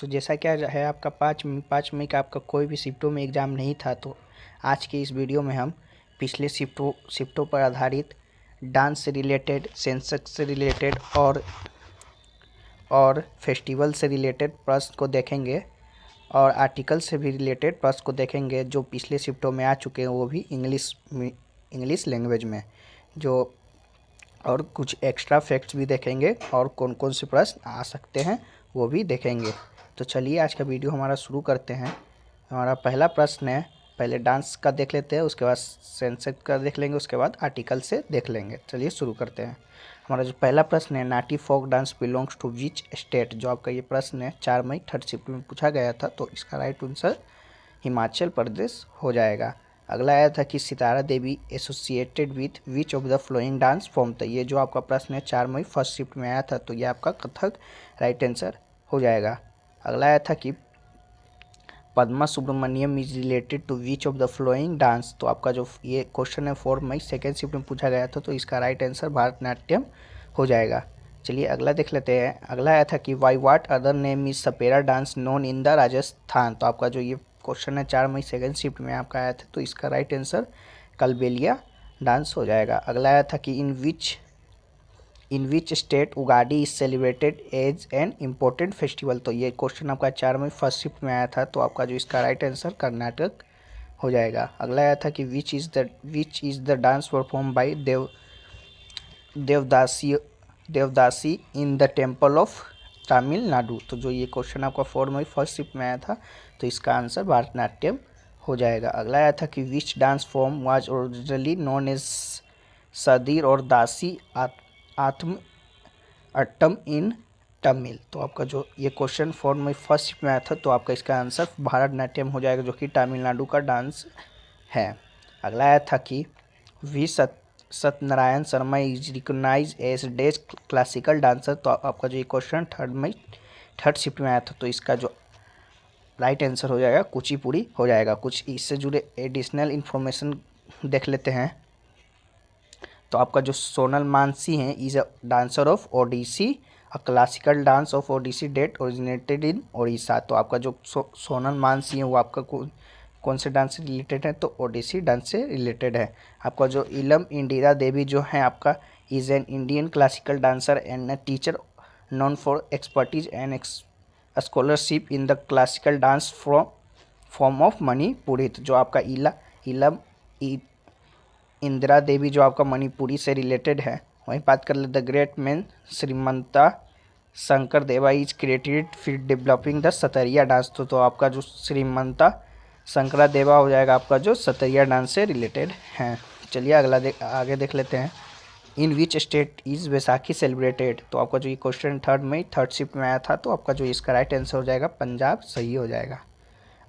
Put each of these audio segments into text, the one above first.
तो जैसा क्या है आपका 5 मई का आपका कोई भी शिफ्टों में एग्ज़ाम नहीं था, तो आज के इस वीडियो में हम पिछले शिफ्टों पर आधारित डांस से रिलेटेड, सेंसेक्स से रिलेटेड और फेस्टिवल से रिलेटेड प्रश्न को देखेंगे और आर्टिकल से भी रिलेटेड प्रश्न को देखेंगे जो पिछले शिफ्टों में आ चुके हैं, वो भी इंग्लिश लैंग्वेज में। जो और कुछ एक्स्ट्रा फैक्ट्स भी देखेंगे और कौन कौन से प्रश्न आ सकते हैं वो भी देखेंगे। तो चलिए आज का वीडियो हमारा शुरू करते हैं। हमारा पहला प्रश्न है, पहले डांस का देख लेते हैं, उसके बाद सेंसेक्स का देख लेंगे, उसके बाद आर्टिकल से देख लेंगे। चलिए शुरू करते हैं। हमारा जो पहला प्रश्न है, Nati folk dance belongs to which state. जो आपका ये प्रश्न है 4 मई थर्ड शिफ्ट में पूछा गया था, तो इसका राइट आंसर हिमाचल प्रदेश हो जाएगा। अगला आया था कि Sitara Devi associated with which of the flowing dance form. तो ये जो आपका प्रश्न है 4 मई फर्स्ट शिफ्ट में आया था, तो ये आपका कथक राइट आंसर हो जाएगा। अगला आया था कि Padma Subrahmanyam is related to which of the flowing dance. तो आपका जो ये क्वेश्चन है 4 मई सेकेंड शिफ्ट में पूछा गया था, तो इसका राइट आंसर भरतनाट्यम हो जाएगा। चलिए अगला देख लेते हैं। अगला आया था कि why what other name is Sapera dance known in the Rajasthan. तो आपका जो ये क्वेश्चन है 4 मई सेकेंड शिफ्ट में आपका आया था, तो इसका राइट आंसर कलबेलिया डांस हो जाएगा। अगला आया था कि in which state Ugadi is celebrated as an important festival. तो ये क्वेश्चन आपका 4 मई फर्स्ट शिफ्ट में आया था, तो आपका जो इसका राइट आंसर कर्नाटक हो जाएगा। अगला आया था कि which is the dance perform by devadasi in the temple of Tamil Nadu. तो जो ये क्वेश्चन आपका 4 मई फर्स्ट शिफ्ट में आया था, तो इसका आंसर भरतनाट्यम हो जाएगा। अगला आया था कि which dance form was originally known as Sadir और दासी आत्म अट्टम इन तमिल। तो आपका जो ये क्वेश्चन 4 मई फर्स्ट शिफ्ट में आया था, तो आपका इसका आंसर भरतनाट्यम हो जाएगा, जो कि तमिलनाडु का डांस है। अगला आया था कि V Satyanarayana Sharma is recognise as these classical dancer. तो आपका जो ये क्वेश्चन 3 मई थर्ड शिफ्ट में आया था, तो इसका जो राइट आंसर हो जाएगा कुचिपुड़ी हो जाएगा। कुछ इससे जुड़े एडिशनल इन्फॉर्मेशन देख लेते हैं। तो आपका जो सोनल मानसी हैं is a dancer of Odissi, a classical dance of Odissi that originated in Odisha. तो आपका जो सोनल मानसी है वो आपका कौन से डांस से रिलेटेड है, तो ओडिसी डांस से रिलेटेड है। आपका जो इलम इंदिरा देवी जो है आपका is an Indian classical dancer and a teacher known for expertise and scholarship in the classical dance form of Manipuri. तो जो आपका इलम इंदिरा देवी जो आपका मणिपुरी से रिलेटेड है। वहीं बात कर ले द ग्रेट मैन श्रीमंता शंकर देवा इज क्रिएटेड फिर डेवलपिंग द सतरिया डांस। तो आपका जो श्रीमंता शंकरा देवा हो जाएगा आपका जो सतरिया डांस से रिलेटेड है। चलिए आगे देख लेते हैं। In which state is Baisakhi celebrated. तो आपका जो ये क्वेश्चन 3 मई थर्ड शिफ्ट में आया था, तो आपका जो इसका राइट आंसर हो जाएगा पंजाब सही हो जाएगा।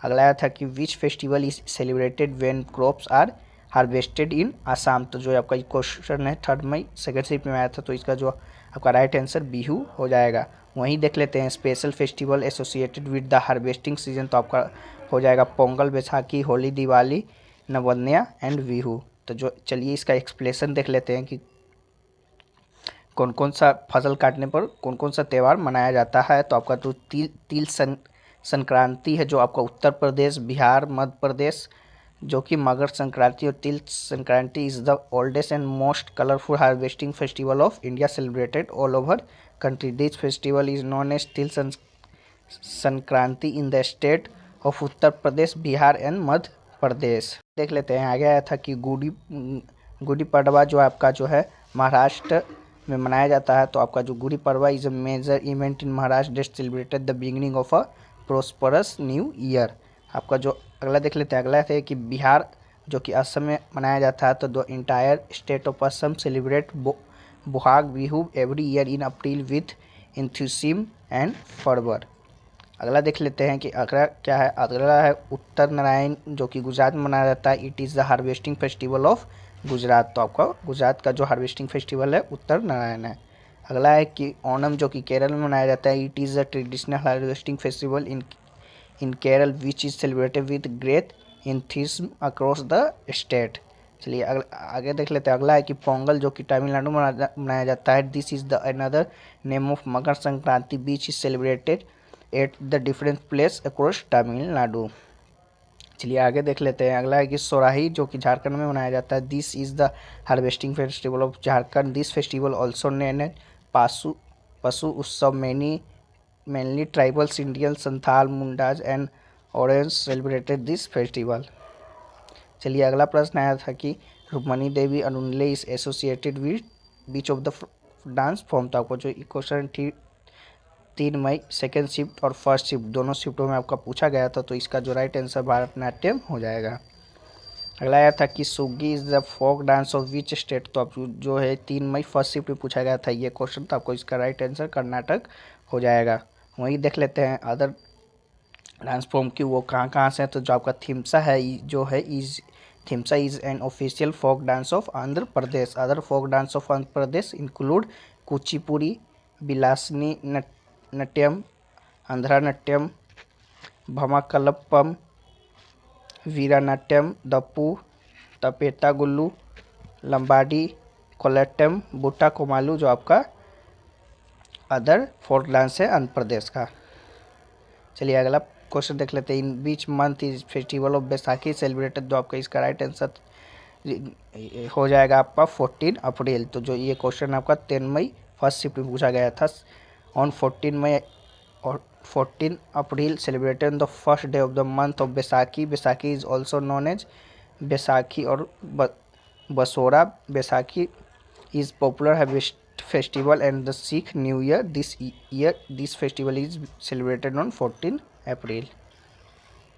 अगला आया था कि which festival is celebrated when crops are harvested in Assam. तो जो आपका क्वेश्चन है 3 मई सेकेंड शिफ्ट में आया था, तो इसका जो आपका राइट आंसर बिहू हो जाएगा। वहीं देख लेते हैं special festival associated with the harvesting season. तो आपका हो जाएगा पोंगल, बैसाखी, होली, दिवाली, नवन्या एंड बिहू। तो जो चलिए इसका एक्सप्लेनेशन देख लेते हैं कि कौन कौन सा फसल काटने पर कौन कौन सा त्यौहार मनाया जाता है। तो आपका तो तिल संक्रांति है जो आपका उत्तर प्रदेश, बिहार, मध्य प्रदेश, जो कि मकर संक्रांति और Til Sankranti is the oldest and most colourful harvesting festival of India celebrated all over country. This festival is known as Til Sankranti in the state of Uttar Pradesh, Bihar and Madhya Pradesh. देख लेते हैं। आगे आया था कि गुड़ी पड़वा जो आपका जो है महाराष्ट्र में मनाया जाता है। तो आपका जो Gudi Padwa is a major event in Maharashtra date celebrated the beginning of a prosperous new year. आपका जो अगला देख लेते हैं। अगला है कि बिहार जो कि असम में मनाया जाता है, तो the entire state of Assam celebrate Bohag Bihu every year in April with enthusiasm and fervour. अगला देख लेते हैं कि अगला क्या है। अगला है उत्तर नारायण जो कि गुजरात में मनाया जाता है। It is the harvesting festival of Gujarat. तो आपका गुजरात का जो हार्वेस्टिंग फेस्टिवल है उत्तर नारायण है। अगला है कि ओणम जो कि केरल में मनाया जाता है। It is the traditional harvesting festival in Kerala which is celebrated with great enthusiasm across the state. चलिए आगे देख लेते हैं। अगला है कि पोंगल जो कि तमिलनाडु में मनाया जाता है। This is the another name of Makar Sankranti which is celebrated at the different place across Tamil Nadu. चलिए आगे देख लेते हैं। अगला है कि सोराही, जो कि झारखंड में मनाया जाता है। This is the harvesting festival of Jharkhand. This festival also name as पशु उत्सव। Mainly tribals, Indian, Santhal, Mundas and Oraons celebrated this festival. चलिए अगला प्रश्न आया था कि Rukmini Devi Arundale is associated with which of the dance form. तो आपको जो क्वेश्चन 3 मई सेकेंड शिफ्ट और फर्स्ट शिफ्ट दोनों शिफ्टों में आपका पूछा गया था, तो इसका जो राइट आंसर भारतनाट्यम हो जाएगा। अगला आया था कि Suggi is the folk dance of which state. तो आप जो है 3 मई फर्स्ट शिफ्ट में पूछा गया था ये क्वेश्चन, तो आपको इसका राइट आंसर कर्नाटक हो जाएगा। वहीं देख लेते हैं अदर डांस फॉर्म की वो कहाँ से है। तो जो आपका थिम्सा है जो है Thimsa is an official folk dance of Andhra Pradesh. Other folk dance of Andhra Pradesh include Kuchipudi, Bilasani Natyam, Andhra Natyam, Bhamakalapam, Veeranatyam, Dappu, Tappetagullu, Lambadi, Kolattam, Butta Komalu, जो आपका अदर फोक डांस है आंध्र प्रदेश का। चलिए अगला क्वेश्चन देख लेते हैं। In which month is festival of Baisakhi celebrated. जो आपका इसका राइट आंसर हो जाएगा आपका 14 अप्रैल। तो जो ये क्वेश्चन आपका 10 मई फर्स्ट शिफ्ट में पूछा गया था। ऑन 14 मई और 14 April celebrated the first day of the month of Baisakhi. Baisakhi is also known as Baisakhi और Basora. Baisakhi is popular harvest festival and the Sikh new year. This festival is celebrated on 14 April.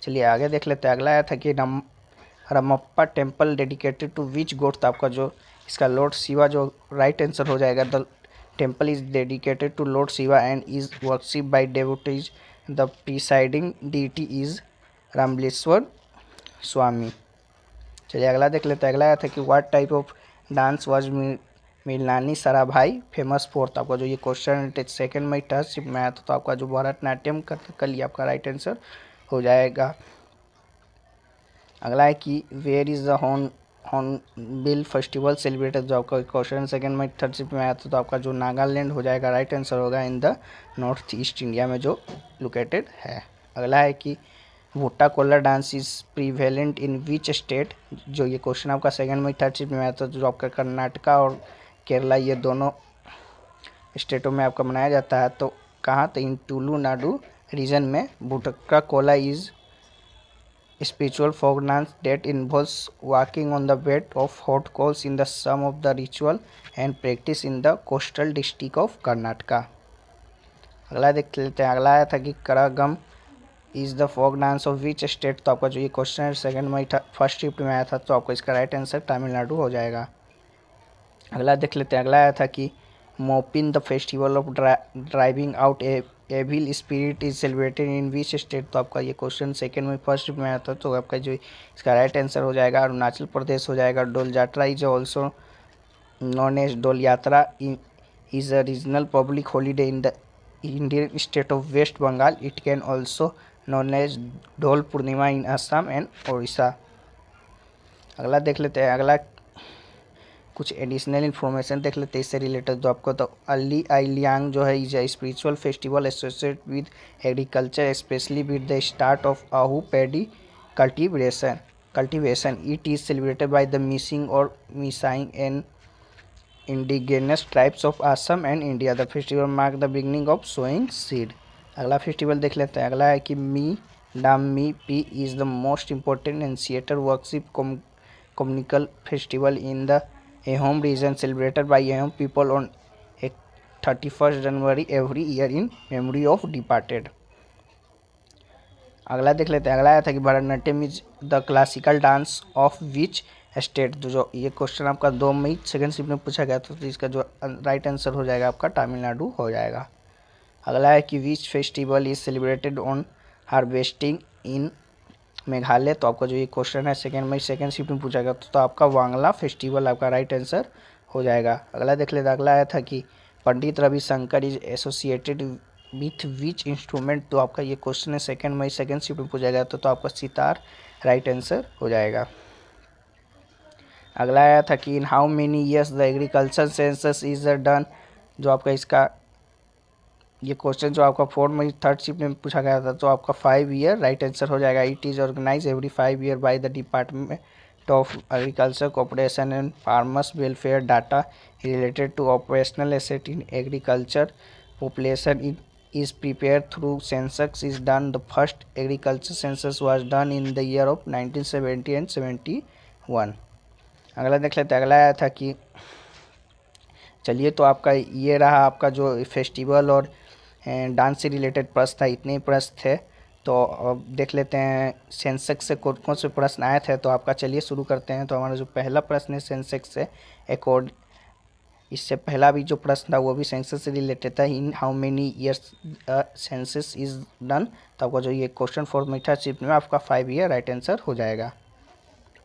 चलिए आगे देख लेते हैं। अगला आया था कि Ramappa temple dedicated to which god. तो आपका जो इसका लॉर्ड शिवा जो राइट आंसर हो जाएगा। The temple is dedicated to lord Shiva and is worship by devotees. The presiding deity is Ramleshwar Swami. चलिए अगला देख लेते हैं। अगला आया था कि what type of dance was Mrinalini Sarabhai famous for. तो आपका जो ये क्वेश्चन 2 मई टर्स शिफ्ट में आया था, तो आपका जो भरतनाट्यम कल आपका राइट आंसर हो जाएगा। अगला है कि where is the hornbill festival celebrated. जो आपका क्वेश्चन 2 मई थर्ड शिफ्ट में आया था, तो आपका जो नागालैंड हो जाएगा राइट आंसर होगा in the north east India में जो लोकेटेड है। अगला है कि भुट्टा Cola dance is prevalent in which state. जो ये क्वेश्चन आपका 2 मई थर्ड शिफ्ट में आया था, जो आपका कर्नाटका और केरला ये दोनों स्टेटों में आपका मनाया जाता है। तो कहाँ, तो इन तुलुनाडु रीजन में भुट्टा Cola is spiritual folk dance that involves walking on the bed of hot coals in the sum of the ritual and practice in the coastal district of Karnataka। अगला देख लेते हैं। अगला आया था कि Karagam is the folk dance of which state. तो आपका जो ये क्वेश्चन है 2 मई फर्स्ट शिफ्ट में आया था, तो आपको इसका राइट आंसर तमिलनाडु हो जाएगा। अगला देख लेते हैं। अगला आया था कि Mopin the festival of driving out evil spirit is celebrated in which state. तो आपका ये क्वेश्चन 2 मई फर्स्ट में आया था, तो आपका जो इसका राइट आंसर हो जाएगा अरुणाचल प्रदेश हो जाएगा। डोल Yatra is also known as Dol Yatra is a regional public holiday in the Indian state of West Bengal. It can also known as Dol Purnima in Assam and Orissa. अगला देख लेते हैं। अगला कुछ एडिशनल इन्फॉर्मेशन देख लेते हैं इससे रिलेटेड। जो आपको तो अली आई लियांग जो है is a spiritual festival associated with agriculture specially with the start of Ahu paddy cultivation. It is celebrated by the Mising और Misaing and indigenous tribes of Assam and India. The festival mark the beginning of sowing seed. अगला festival देख लेते हैं। अगला है कि Me Dam Me Phi is the most important ancestor worship communal festival in the Ahom region celebrated by Ahom people on 31st January every year in memory of departed। अगला देख लेते हैं। अगला आया था कि Bharatanatyam is the classical dance of which state. जो ये क्वेश्चन आपका 2 मई सेकेंड शिफ्ट में पूछा गया था, तो इसका जो राइट आंसर हो जाएगा आपका तमिलनाडु हो जाएगा। अगला है कि which festival is celebrated on harvesting in Meghalaya. तो आपका जो ये क्वेश्चन है 2 मई सेकेंड शिफ्ट में पूछा गया, तो आपका वांगला फेस्टिवल आपका राइट आंसर हो जाएगा। अगला देख लेते। अगला आया था कि Pandit Ravishankar is associated with which instrument. तो आपका ये क्वेश्चन है 2 मई सेकेंड शिफ्ट में पूछा गया, तो आपका सितार राइट आंसर हो जाएगा। अगला आया था कि in how many years the agriculture census is done. जो आपका इसका ये क्वेश्चन जो आपका 4 मई थर्ड शिफ्ट में पूछा गया था, तो आपका 5 ईयर राइट आंसर हो जाएगा। It is organise every 5 year by the department of agriculture cooperation and farmers welfare. Data related to operational asset in agriculture population is prepared through census is done. The first agriculture census was done in the year of 1970 and 71। अगला देख लेते हैं। अगला आया था कि चलिए, तो आपका ये रहा आपका जो फेस्टिवल और डांस से रिलेटेड प्रश्न था, इतने ही प्रश्न थे। तो अब देख लेते हैं सेंसेक्स से कौन कौन से प्रश्न आए थे। तो आपका चलिए शुरू करते हैं। तो हमारा जो पहला प्रश्न है सेंसेक्स से अकॉर्ड, इससे पहला भी जो प्रश्न था वो भी सेंसस से रिलेटेड था। In how many years census is done. तो आपका जो ये क्वेश्चन फॉर मेंटरशिप में आपका 5 ईयर राइट आंसर हो जाएगा।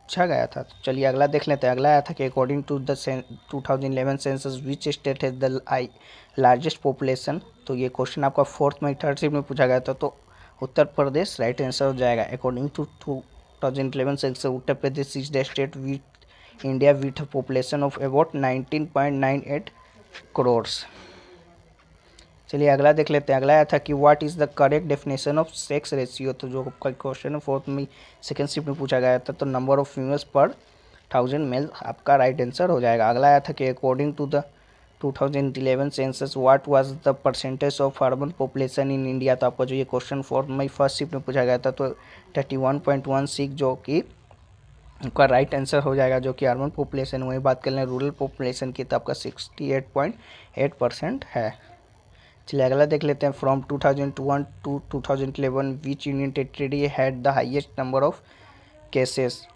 अच्छा गया था। तो चलिए अगला देख लेते हैं। अगला आया था कि according to the 2011 census which state has the largest population. तो ये क्वेश्चन आपका 4 मई थर्ड शिफ्ट में पूछा गया था। तो उत्तर प्रदेश राइट आंसर हो जाएगा। According to 2011 census Uttar Pradesh is the state with India with population of about 19.98 crores. चलिए अगला देख लेते हैं। अगला आया था कि what is the correct definition of sex ratio. तो जो क्वेश्चन है 4 में सेकेंड शिफ्ट में पूछा गया था। तो नंबर ऑफ फीमेल्स पर 1000 मेल आपका राइट आंसर हो जाएगा। अगला आया था कि according to the 2011 census what was the percentage of urban population in India. तो आपका जो ये क्वेश्चन 4 मई फर्स्ट शिफ्ट में पूछा गया था। तो 31.16 जो कि आपका राइट आंसर हो जाएगा, जो कि अर्बन पॉपुलेशन। वही बात कर लें रूरल पॉपुलेशन की, तो आपका 68.8% है। चलिए अगला देख लेते हैं। From 2001 to 2011 which union territory had the highest number of cases.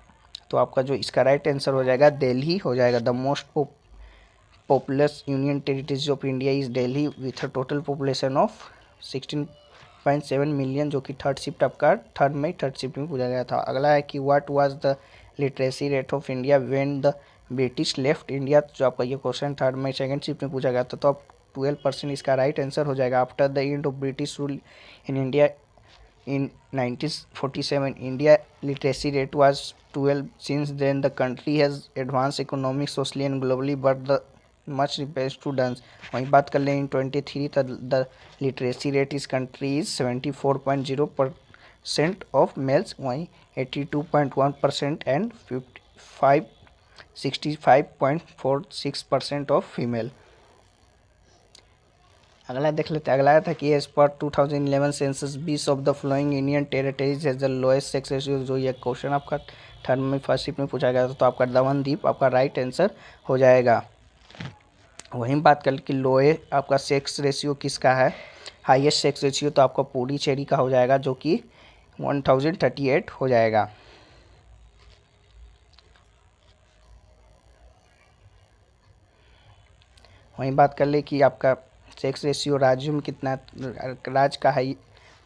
तो आपका जो इसका राइट आंसर हो जाएगा दिल्ली हो जाएगा। The most populous union territories of India is Delhi with a total population of 16.7 million, जो कि थर्ड शिफ्ट आपका 3 मई थर्ड शिफ्ट में पूछा गया था। अगला है कि what was the literacy rate of India when the British left India. जो आपका ये क्वेश्चन 3 मई सेकेंड शिफ्ट में पूछा गया था। तो आप 12% इसका राइट आंसर हो जाएगा। After the end of British rule in India in 1947 India literacy rate was 12। Since then the country has advance economic socially and globally but the much repair students. वहीं बात कर लें इन 23 द लिटरेसी रेट इस country is 74.0% of males, वहीं 82.1% and 65.46% of female. अगला देख लेते हैं। अगला आया था कि एज पर 2011 census 20 of the following Indian territories has the lowest sex ratio. जो ये क्वेश्चन आपका 3 में फर्स्ट शिफ्ट में पूछा गया था। तो आपका दमन द्वीप आपका राइट आंसर हो जाएगा। वहीं बात कर कि लोए आपका सेक्स रेशियो किसका है, हाईएस्ट सेक्स रेशियो, तो आपका पुडुचेरी का हो जाएगा, जो कि 1038 हो जाएगा। वहीं बात कर ले कि आपका सेक्स रेशियो राज्यों में कितना, राज्य का हाई,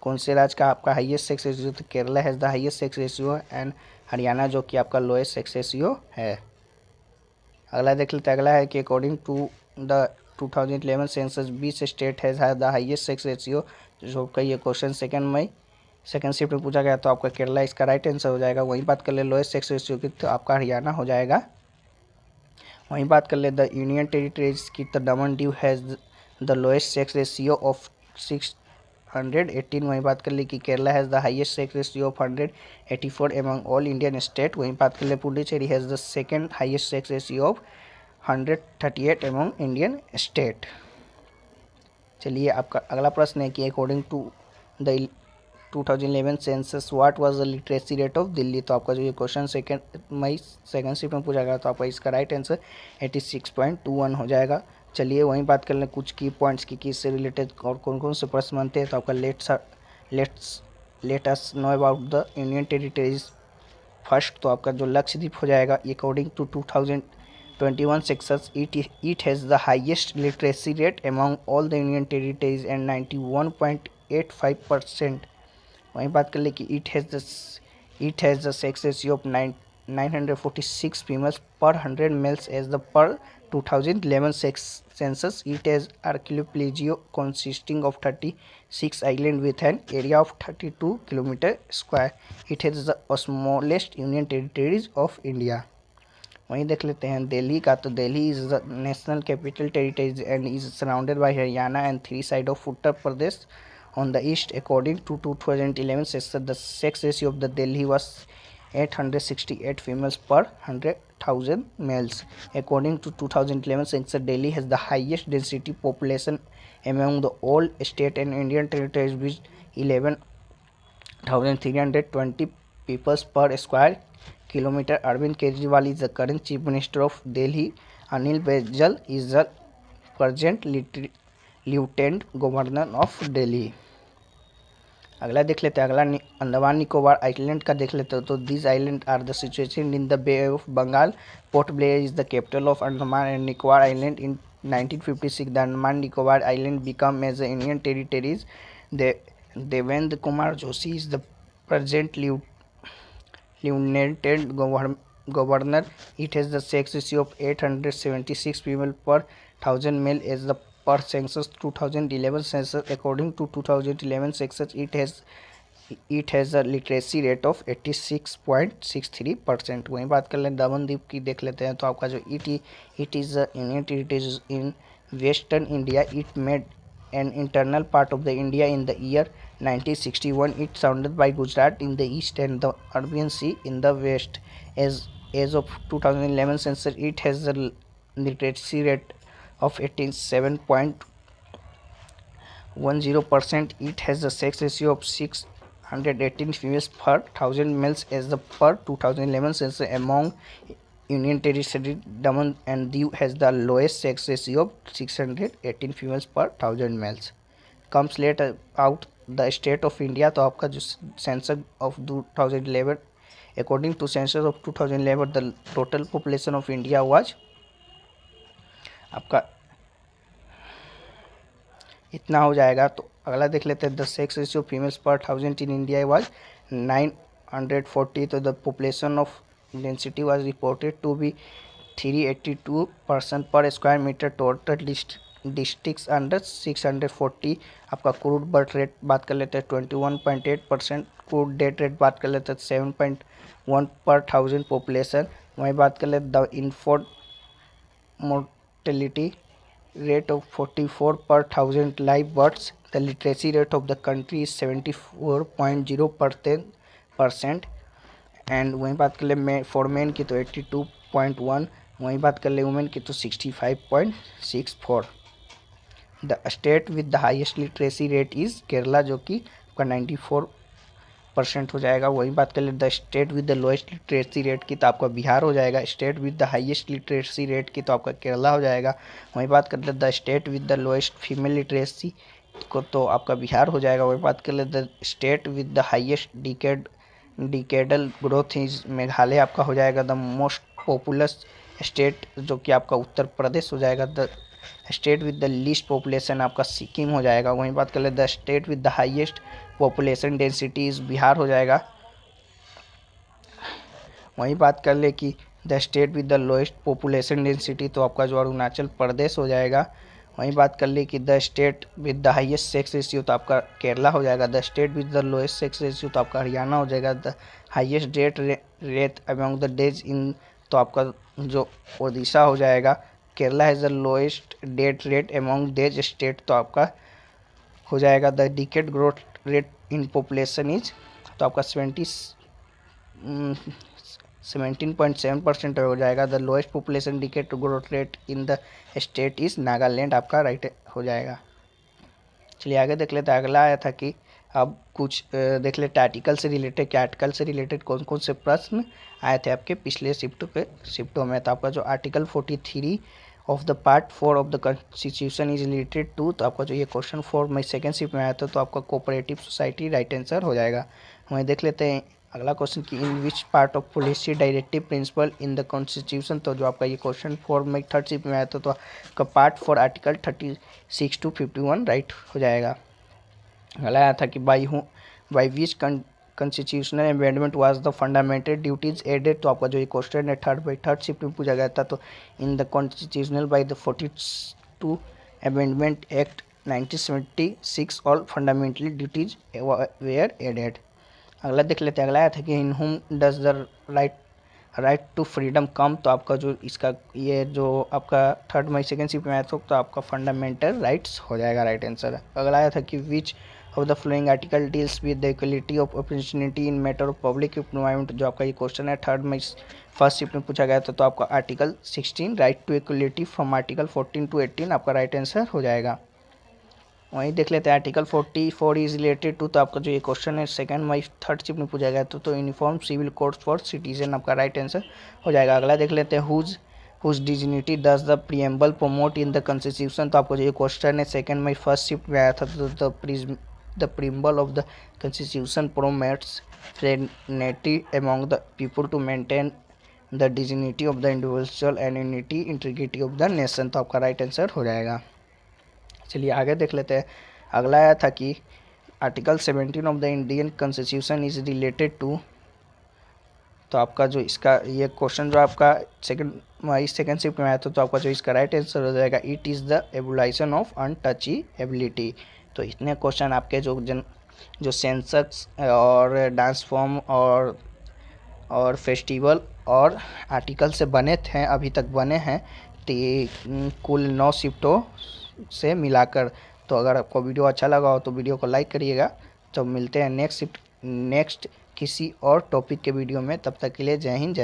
कौन से राज्य का आपका हाईएस्ट सेक्स रेशियो। तो Kerala has the highest sex ratio and Haryana जो कि आपका लोएस्ट सेक्स रेशियो है। अगला देख लेते हैं। अगला है कि according to the 2011 census 20 state has the highest sex ratio. जो का ये क्वेश्चन 2 मई सेकेंड शिफ्ट में पूछा गया। तो आपका केरला इसका राइट आंसर हो जाएगा। वहीं बात कर ले लोएस्ट सेक्स रेशियो की, तो आपका हरियाणा हो जाएगा। वहीं बात कर ले द यूनियन टेरिटरीज की, तो Daman Diu has the lowest sex ratio of 618। वहीं बात कर ले कि Kerala has the highest sex ratio of 184 among all Indian state. वहीं बात कर ले Puducherry has the second highest sex ratio of 138 among Indian state. चलिए आपका अगला प्रश्न है कि according to the 2011 census what was the literacy rate of Delhi. तो आपका जो ये क्वेश्चन 2 मई सेकेंड शिफ्ट में पूछा गया। तो आपका इसका राइट आंसर 86.21 हो जाएगा। चलिए वहीं बात कर लें कुछ की पॉइंट्स की, इससे रिलेटेड और कौन कौन से प्रश्न बनते हैं। तो आपका let us know about the union territories first. तो आपका जो लक्षद्वीप हो जाएगा। According to 2021 census it has the highest literacy rate among all the union territories and 91.85%। वहीं बात कर ले कि it has the sex ratio of 946 females per 100 mails as the पर 2011 census. It has archipelago consisting of 36 islands with an area of 32 km². It has the smallest union territories of India. वहीं देख लेते हैं दिल्ली का, तो Delhi is the national capital territory and is surrounded by Haryana and 3 side of Uttar Pradesh on the east. According to 2011 census, the sex ratio of the Delhi was 868 females per 100,000 males. According to 2011 census, Delhi has the highest density population among the all state and Indian territories with 11,320 people per square kilometer. Arvind Kejriwal is the current chief minister of Delhi. Anil Baijal is the present lieutenant governor of Delhi. अगला देख लेते हैं, अगला Andaman Nicobar island का देख लेते हो। तो this island are the situation in the bay of Bengal. Port Blair is the capital of Andaman and Nicobar island. In 1956 the Andaman Nicobar island become as the Indian territories. Devendra Kumar Joshi is the present lieutenant governor. It has the sex ratio of 876 female per 1,000 male as the per census 2011 census. According to 2011 census, it has a literacy rate of 86.63%. वहीं बात कर लें दमन द्वीप की देख लेते हैं। तो आपका जो it is a union territory in western India. It made an internal part of the India in the year 1961. It surrounded by Gujarat in the east and the Arabian Sea in the west. As of 2011 census, it has a literacy rate of 87.10%. It has a sex ratio of 618 females per 1,000 males as the per 2011 census. Among Union Territory, Daman and Diu has the lowest sex ratio of 618 females per 1,000 males. Comes later out the state of India. तो आपका जो census of 2011, according to census of 2011, the total population of India was आपका इतना हो जाएगा। तो अगला देख लेते हैं, द सेक्स रेशियो फीमेल्स पर 1,000 इन इंडिया वाज 940। तो the population of density was reported to be 382 person per square metre. Total districts under 640। आपका क्रूड बर्थ रेट बात कर लेते हैं 21.8%। क्रूड डेथ रेट बात कर लेते हैं 7.1 पर 1,000 पॉपुलेशन। वहीं बात कर लेते the इन्फोर्ड mortality rate of 44 per 1,000 live births. The literacy rate of the country is 74.0%. And वहीं बात कर ले फॉर मैन की तो 82.1। वहीं बात कर ले वुमेन की तो 65.64। The state with the highest literacy rate is Kerala, जो कि आपका 94% हो जाएगा। वहीं बात कर ले the state with the lowest literacy rate की तो आपका बिहार हो जाएगा। State with the highest literacy rate की तो आपका केरला हो जाएगा। वहीं बात कर ले the state with the lowest female literacy को तो आपका बिहार हो जाएगा। वहीं बात कर ले the state with the highest decadal growth is Meghalaya आपका हो जाएगा। द मोस्ट पॉपुलस स्टेट जो कि आपका उत्तर प्रदेश हो जाएगा। The state with the least population आपका सिक्किम हो जाएगा। वहीं बात कर ले the state with the highest population density is Bihar हो जाएगा। वहीं बात कर ले कि the state with the lowest population density तो आपका जो अरुणाचल प्रदेश हो जाएगा। वहीं बात कर ली कि the state with the highest sex ratio तो आपका केरला हो जाएगा। The state with the lowest sex ratio तो आपका हरियाणा हो जाएगा। The highest death rate among the these in तो आपका जो ओडिशा हो जाएगा। Kerala has the lowest death rate among these state तो आपका हो जाएगा। The decade growth rate in population is तो आपका 17.7% हो जाएगा। The lowest population decade growth rate in the state is Nagaland आपका राइट हो जाएगा। चलिए आगे देख लेते हैं। अगला आया था कि अब कुछ देख लेते आर्टिकल से रिलेटेड, क्या आर्टिकल से रिलेटेड कौन कौन से प्रश्न आए थे आपके पिछले शिफ्टों में। तो आपका जो article 43 of the part 4 of the constitution is related to तो आपका जो ये क्वेश्चन 4 में सेकेंड शिफ्ट में आया था तो आपका कोऑपरेटिव सोसाइटी राइट आंसर हो जाएगा। वहीं देख लेते हैं अगला क्वेश्चन कि in which part of policy directive principle in the constitution. तो जो आपका ये क्वेश्चन 4 में थर्ड शिफ्ट में आया था तो आपका पार्ट 4 आर्टिकल 36 to 51 राइट हो जाएगा। अगला आया था कि by which constitutional amendment was the fundamental duties added. तो आपका जो ये क्वेश्चन है थर्ड शिफ्ट में पूछा गया था। तो in the constitutional by the 42 amendment act 1976 all fundamental duties were added. अगला देख लेते हैं। अगला आया था कि in whom does the right to freedom come, तो आपका जो इसका ये जो आपका 3 मई सेकेंड शिफ्ट में आया तो आपका फंडामेंटल राइट्स हो जाएगा राइट आंसर। अगला आया था कि विच of the flowing article deals with the equality of opportunity in matter of public employment, जो आपका ये क्वेश्चन है 3 मई फर्स्ट शिफ्ट में पूछा गया था। तो आपका article 16 right to equality from article 14 to 18 आपका राइट आंसर हो जाएगा। वहीं देख लेते हैं आर्टिकल 44 इज रिलेटेड टू, तो आपका जो ये क्वेश्चन है 2 मई थर्ड शिफ्ट में पूछा गया तो uniform civil code for citizen आपका राइट आंसर हो जाएगा। अगला देख लेते हैं whose dignity does the preamble promote in the constitution, तो आपको जो ये क्वेश्चन है 2 मई फर्स्ट शिफ्ट में आया था। तो the preamble of the constitution promotes fraternity among the people to maintain the dignity of the individual and unity integrity of the nation, तो आपका राइट आंसर हो जाएगा। चलिए आगे देख लेते हैं। अगला आया था कि article 17 of the Indian constitution is related to, तो आपका जो इसका ये क्वेश्चन जो आपका सेकेंड शिफ्ट में आया था तो आपका जो इसका राइट आंसर हो जाएगा it is the abolition of untouchability. तो इतने क्वेश्चन आपके जो सेंसस और डांस फॉर्म और फेस्टिवल और आर्टिकल से बने थे अभी तक बने हैं, तो कुल 9 शिफ्टों से मिलाकर। तो अगर आपको वीडियो अच्छा लगा हो तो वीडियो को लाइक करिएगा। तो मिलते हैं नेक्स्ट किसी और टॉपिक के वीडियो में, तब तक के लिए जय हिंद जय।